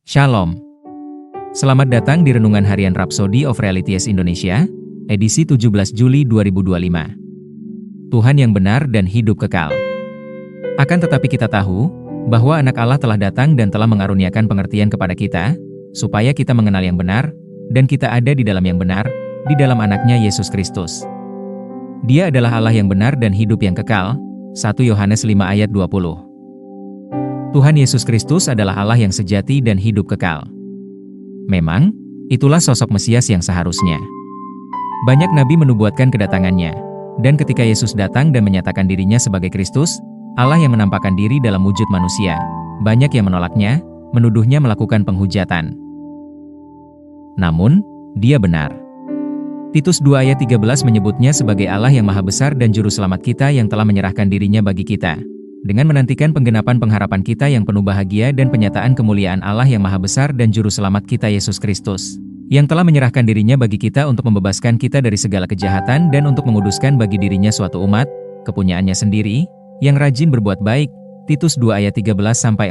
Shalom. Selamat datang di Renungan Harian Rhapsody of Realities Indonesia, edisi 17 Juli 2025. Tuhan yang benar dan hidup kekal. Akan tetapi kita tahu, bahwa anak Allah telah datang dan telah mengaruniakan pengertian kepada kita, supaya kita mengenal yang benar, dan kita ada di dalam yang benar, di dalam anaknya Yesus Kristus. Dia adalah Allah yang benar dan hidup yang kekal, 1 Yohanes 5 ayat 20. Tuhan Yesus Kristus adalah Allah yang sejati dan hidup kekal. Memang, itulah sosok Mesias yang seharusnya. Banyak nabi menubuatkan kedatangannya, dan ketika Yesus datang dan menyatakan dirinya sebagai Kristus, Allah yang menampakkan diri dalam wujud manusia, banyak yang menolaknya, menuduhnya melakukan penghujatan. Namun, dia benar. Titus 2 ayat 13 menyebutnya sebagai Allah yang maha besar dan juru selamat kita yang telah menyerahkan dirinya bagi kita, dengan menantikan penggenapan pengharapan kita yang penuh bahagia dan penyataan kemuliaan Allah yang maha besar dan juru selamat kita Yesus Kristus, yang telah menyerahkan dirinya bagi kita untuk membebaskan kita dari segala kejahatan dan untuk menguduskan bagi dirinya suatu umat, kepunyaannya sendiri, yang rajin berbuat baik. Titus 2 ayat 13-14.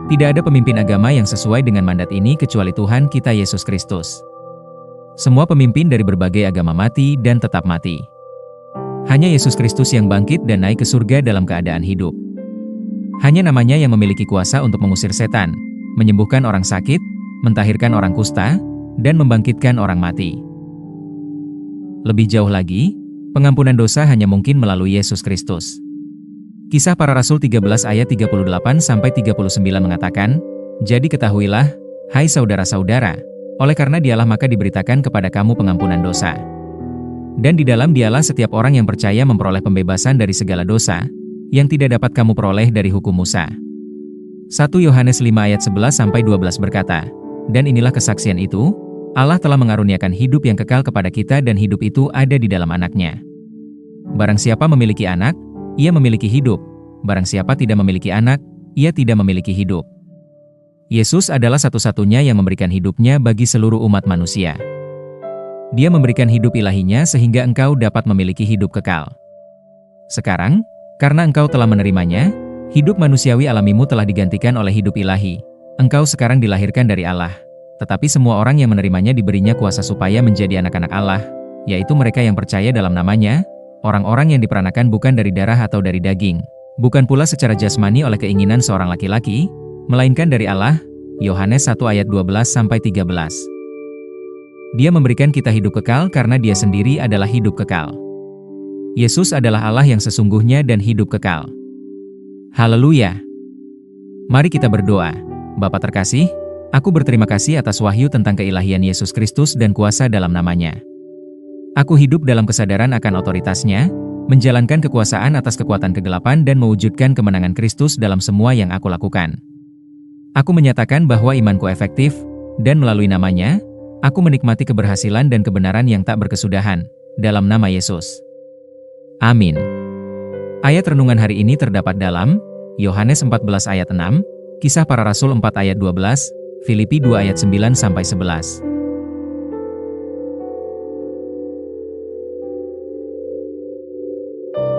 Tidak ada pemimpin agama yang sesuai dengan mandat ini kecuali Tuhan kita Yesus Kristus. Semua pemimpin dari berbagai agama mati dan tetap mati. Hanya Yesus Kristus yang bangkit dan naik ke surga dalam keadaan hidup. Hanya namanya yang memiliki kuasa untuk mengusir setan, menyembuhkan orang sakit, mentahirkan orang kusta, dan membangkitkan orang mati. Lebih jauh lagi, pengampunan dosa hanya mungkin melalui Yesus Kristus. Kisah Para Rasul 13 ayat 38-39 mengatakan, "Jadi ketahuilah, hai saudara-saudara, oleh karena Dialah maka diberitakan kepada kamu pengampunan dosa. Dan di dalam Dialah setiap orang yang percaya memperoleh pembebasan dari segala dosa, yang tidak dapat kamu peroleh dari hukum Musa." 1 Yohanes 5 ayat 11-12 berkata, "Dan inilah kesaksian itu, Allah telah mengaruniakan hidup yang kekal kepada kita dan hidup itu ada di dalam anaknya. Barang siapa memiliki anak, ia memiliki hidup. Barang siapa tidak memiliki anak, ia tidak memiliki hidup." Yesus adalah satu-satunya yang memberikan hidupnya bagi seluruh umat manusia. Dia memberikan hidup ilahinya sehingga engkau dapat memiliki hidup kekal. Sekarang, karena engkau telah menerimanya, hidup manusiawi alamimu telah digantikan oleh hidup ilahi. Engkau sekarang dilahirkan dari Allah. Tetapi semua orang yang menerimanya diberinya kuasa supaya menjadi anak-anak Allah, yaitu mereka yang percaya dalam namanya, orang-orang yang diperanakan bukan dari darah atau dari daging, bukan pula secara jasmani oleh keinginan seorang laki-laki, melainkan dari Allah. Yohanes 1 ayat 12-13. Dia memberikan kita hidup kekal karena Dia sendiri adalah hidup kekal. Yesus adalah Allah yang sesungguhnya dan hidup kekal. Haleluya! Mari kita berdoa. Bapa terkasih, aku berterima kasih atas wahyu tentang keilahian Yesus Kristus dan kuasa dalam namanya. Aku hidup dalam kesadaran akan otoritasnya, menjalankan kekuasaan atas kekuatan kegelapan dan mewujudkan kemenangan Kristus dalam semua yang aku lakukan. Aku menyatakan bahwa imanku efektif, dan melalui namanya, aku menikmati keberhasilan dan kebenaran yang tak berkesudahan, dalam nama Yesus. Amin. Ayat renungan hari ini terdapat dalam Yohanes 14 ayat 6, Kisah Para Rasul 4 ayat 12, Filipi 2 ayat 9-11.